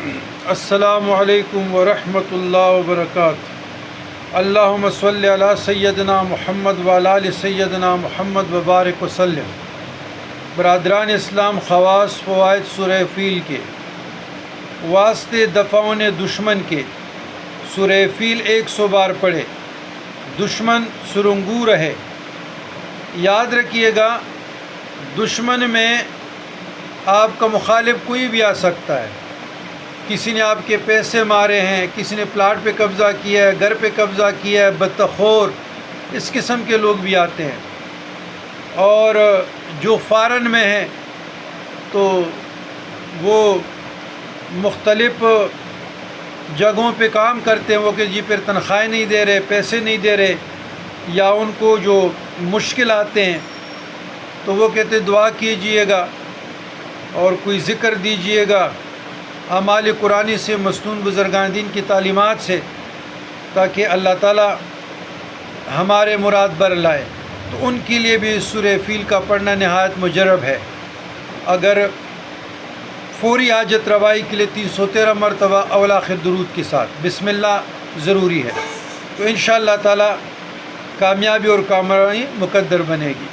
السلام علیکم ورحمۃ اللہ وبرکاتہ۔ اللہم صلی علی سیدنا محمد وعلی آل سیدنا محمد وبارک وسلم۔ برادران اسلام، خواص فوائد سورہ فیل کے واسطے دفعون دشمن کے سورہ فیل 100 بار پڑھے، دشمن سرنگو رہے۔ یاد رکھیے گا، دشمن میں آپ کا مخالف کوئی بھی آ سکتا ہے۔ کسی نے آپ کے پیسے مارے ہیں، کسی نے پلاٹ پہ قبضہ کیا ہے، گھر پہ قبضہ کیا ہے، بدتخور اس قسم کے لوگ بھی آتے ہیں۔ اور جو فارن میں ہیں تو وہ مختلف جگہوں پہ کام کرتے ہیں، وہ کہ جی پھر تنخواہیں نہیں دے رہے، پیسے نہیں دے رہے، یا ان کو جو مشکل آتے ہیں تو وہ کہتے دعا کیجئے گا اور کوئی ذکر دیجئے گا اعمال قرآنی سے، مصنون بزرگان دین کی تعلیمات سے، تاکہ اللہ تعالی ہمارے مراد بر لائے۔ تو ان کے لیے بھی سورہ فیل کا پڑھنا نہایت مجرب ہے۔ اگر فوری حاجت روائی کے لیے 313 مرتبہ اول آخر درود کے ساتھ بسم اللہ ضروری ہے، تو انشاءاللہ تعالی کامیابی اور کامیابی مقدر بنے گی۔